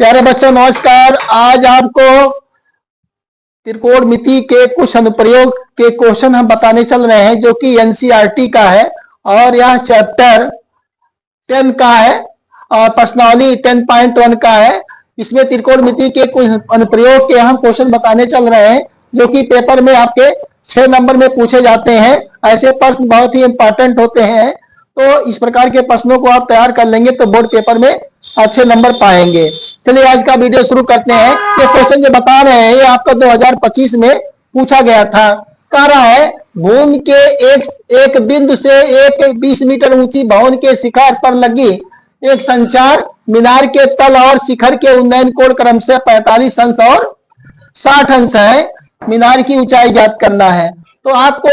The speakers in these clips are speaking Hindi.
प्यारे बच्चों नमस्कार। आज आपको त्रिकोणमिति के कुछ अनुप्रयोग के क्वेश्चन हम बताने चल रहे हैं जो कि एनसीईआरटी का है और यह चैप्टर 10 का है और पर्सनली 10.1 का है। इसमें त्रिकोणमिति के कुछ अनुप्रयोग के हम क्वेश्चन बताने चल रहे हैं जो कि पेपर में आपके 6 नंबर में पूछे जाते हैं। ऐसे प्रश्न बहुत ही इंपॉर्टेंट होते हैं, तो इस प्रकार के प्रश्नों को आप तैयार कर लेंगे तो बोर्ड पेपर में अच्छे नंबर पाएंगे। चलिए आज का वीडियो शुरू करते हैं। ये क्वेश्चन जो बता रहे हैं ये आपका 2025 में पूछा गया था। कह रहा है भूमि के एक बिंदु से एक 20 मीटर ऊंची भवन के शिखर पर लगी एक संचार मीनार के तल और शिखर के उन्नयन कोण क्रमशः 45 अंश और 60 अंश है। मीनार की ऊंचाई ज्ञात करना है। तो आपको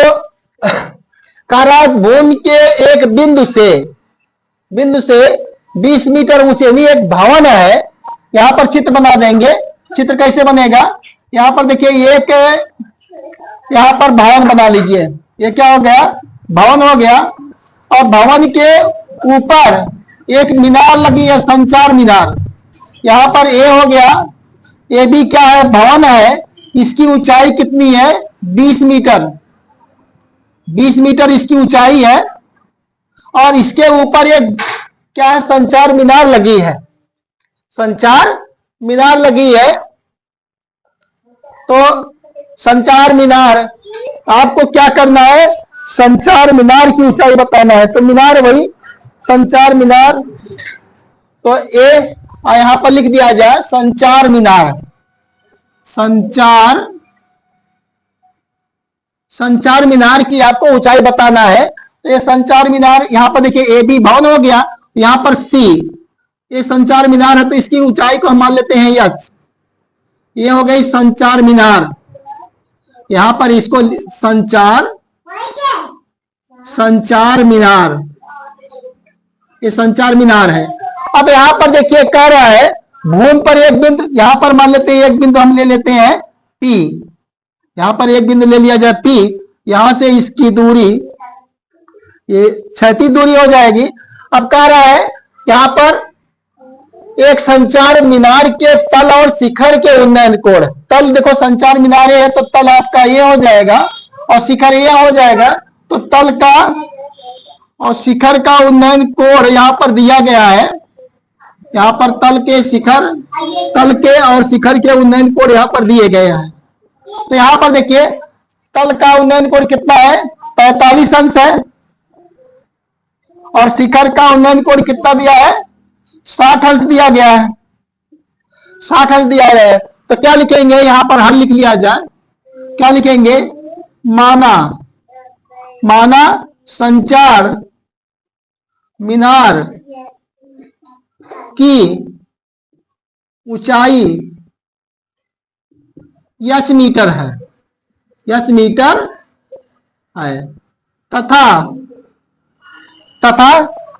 कह भूमि के एक बिंदु से 20 मीटर ऊंचे, नहीं एक भवन है। यहां पर चित्र बना देंगे। चित्र कैसे बनेगा? यहां पर देखिए एक यहां पर भवन बना लीजिए। ये क्या हो गया? भवन हो गया। और भवन के ऊपर एक मीनार लगी है, संचार मीनार। यहां पर ए हो गया। ये भी क्या है? भवन है। इसकी ऊंचाई कितनी है? 20 मीटर। 20 मीटर इसकी ऊंचाई है और इसके ऊपर एक क्या है? संचार मीनार लगी है। संचार मीनार लगी है। तो संचार मीनार आपको क्या करना है? संचार मीनार की ऊंचाई बताना है। तो मीनार वही संचार मीनार। तो ए यहां पर लिख दिया जाए संचार मीनार। संचार मीनार की आपको ऊंचाई बताना है। तो ये संचार मीनार यहां पर देखिए ए बी भवन हो गया। यहां पर सी ये संचार मीनार है, तो इसकी ऊंचाई को हम मान लेते हैं एच। ये हो गई संचार मीनार। यहां पर इसको संचार मीनार, ये संचार मीनार है। अब यहां पर देखिए कह रहा है भूमि पर एक बिंदु, यहां पर मान लेते हैं एक बिंदु हम ले लेते हैं P। यहां पर एक बिंदु ले लिया जाए P। यहां से इसकी दूरी ये क्षैतिज दूरी हो जाएगी। अब कह रहा है यहां पर एक संचार मीनार के तल और शिखर के उन्नयन कोण। तल देखो संचार मीनार है तो तल आपका ये हो जाएगा और शिखर ये हो जाएगा। तो तल का और शिखर का उन्नयन कोण यहां पर दिया गया है। यहां पर तल के और शिखर के उन्नयन कोण यहां पर दिए गए हैं। तो यहां पर देखिए तल का उन्नयन कोण कितना है? 45 अंश है और शिखर का उन्नयन कोण कितना दिया है? 60 अंश दिया गया है। 60 अंश दिया है। तो क्या लिखेंगे? यहां पर हल लिख लिया जाए। क्या लिखेंगे? माना संचार मीनार की ऊंचाई h मीटर है। h मीटर है तथा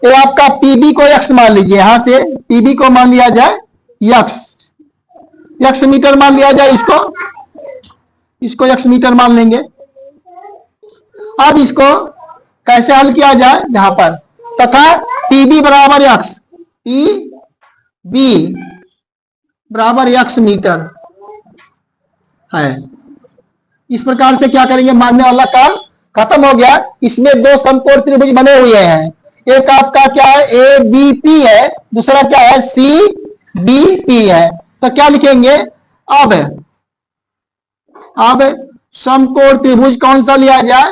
ये आपका पीबी को x मान लीजिए। यहां से पीबी को मान लिया जाए x मीटर मान लिया जाए। इसको x मीटर मान लेंगे। अब इसको कैसे हल किया जाए? यहां पर तथा पीबी बराबर x, पीबी बराबर x मीटर है। इस प्रकार से क्या करेंगे? मानने वाला काम खत्म हो गया। इसमें दो समकोण त्रिभुज बने हुए हैं। एक आपका क्या है? ए बी पी है। दूसरा क्या है? सी बी पी है। तो क्या लिखेंगे? अब समकोण त्रिभुज कौन सा लिया जाए?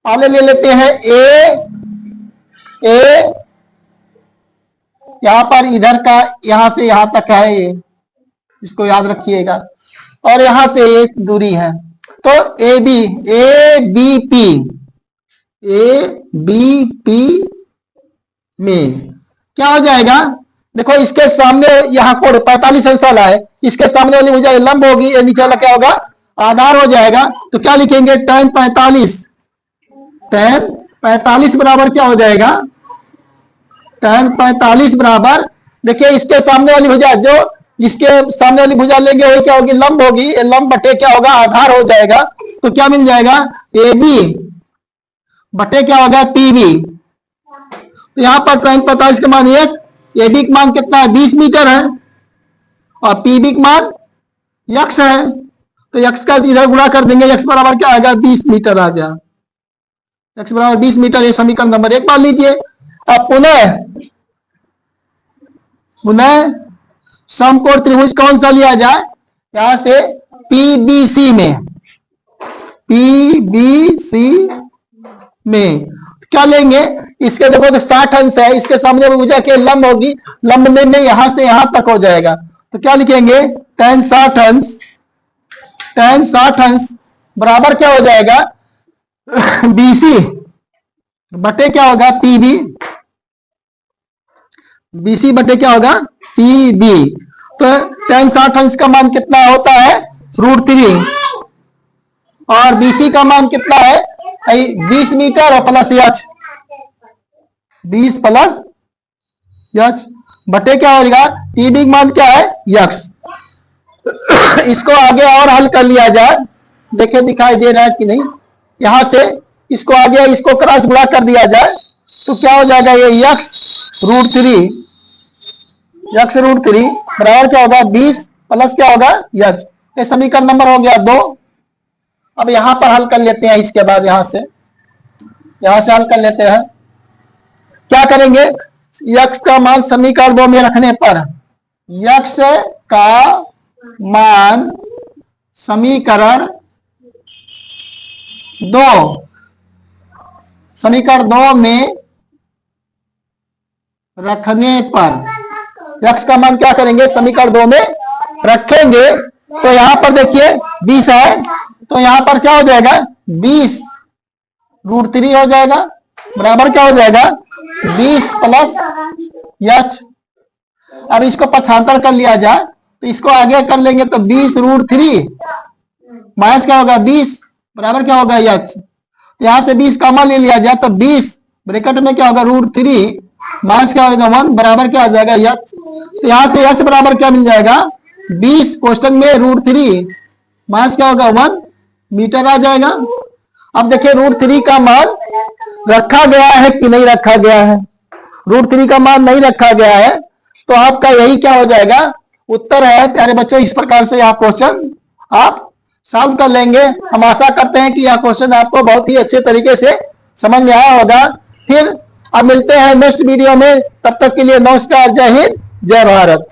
पहले ले लेते हैं ए यहां पर इधर का यहां से यहां तक है ये, इसको याद रखिएगा। और यहां से एक दूरी है। तो ए बी पी में क्या हो जाएगा? देखो इसके सामने यहां कोण 45 अंश वाला है। इसके सामने वाली भुजा लंब होगी। ये नीचे वाला क्या होगा? आधार हो जाएगा। तो क्या लिखेंगे? tan 45 बराबर क्या हो जाएगा? tan 45 बराबर देखिए इसके सामने वाली भुजा जिसके सामने वाली भुजा लेंगे वही क्या होगी? लंब होगी। ये लंब बटे क्या होगा? आधार हो जाएगा। तो क्या मिल जाएगा? ए बी बटे क्या होगा? पीबी। तो यहां पर tan 45 का मान 1, ए बी का मान कितना है? 20 मीटर है। और पीबी का मान यक्स है, तो यक्स का इधर गुणा कर देंगे, यक्स बराबर क्या आएगा 20 मीटर आ गया, यक्स बराबर 20 मीटर, ये समीकरण नंबर 1 मान लीजिए। अब पुनः समकोण त्रिभुज कौन सा लिया जाए, यहां से पीबीसी में क्या लेंगे, इसके देखो तो 60 अंश है, इसके सामने भुजा के लंब होगी, लंब में यहां से यहां तक हो जाएगा, तो क्या लिखेंगे tan 60 अंश बराबर क्या हो जाएगा बीसी बटे क्या होगा पीबी, बीसी बटे क्या होगा पीबी। तो tan 60 अंश का मान कितना होता है √3 और बीसी का मान कितना है 20 मीटर और प्लस यच 20 प्लस यच बटे क्या हो जाएगा पीबी मान क्या है यक्स। इसको आगे और हल कर लिया जाए, देखिए दिखाई दे रहा है कि नहीं, यहां से इसको आगे इसको क्रॉस गुणा कर दिया जाए तो क्या हो जाएगा ये यक्स √3 बराबर क्या होगा 20 प्लस क्या होगा यक्स। ये समीकरण नंबर हो गया 2। अब यहां पर हल कर लेते हैं, इसके बाद यहां से हल कर लेते हैं। क्या करेंगे, यक्स का मान समीकरण 2 में रखने पर यक्स का मान समीकरण 2 में रखने पर यक्स का मान क्या करेंगे समीकरण 2 में रखेंगे, तो यहां पर देखिए 20 है, तो यहां पर क्या हो जाएगा 20 √3 हो जाएगा बराबर क्या हो जाएगा 20 प्लस यच। अब इसको पक्षांतर कर लिया जाए तो इसको आगे कर लेंगे तो 20 √3 माइनस क्या होगा 20 बराबर क्या होगा यच। यहां से 20 कॉमन ले लिया जाए तो 20 ब्रैकेट में क्या होगा √3 माइनस क्या होगा 1 बराबर क्या आ जाएगा यच। तो यहां से यच बराबर क्या मिल जाएगा 20 क्वेश्चन में √3 माइनस क्या होगा 1 मीटर आ जाएगा। अब देखिए √3 का मान रखा गया है कि नहीं रखा गया है, √3 का मान नहीं रखा गया है, तो आपका यही क्या हो जाएगा उत्तर है। प्यारे बच्चों, इस प्रकार से यह क्वेश्चन आप सॉल्व कर लेंगे। हम आशा करते हैं कि यह क्वेश्चन आपको बहुत ही अच्छे तरीके से समझ में आया होगा। फिर अब मिलते हैं नेक्स्ट वीडियो में, तब तक के लिए नमस्कार, जय हिंद, जय भारत।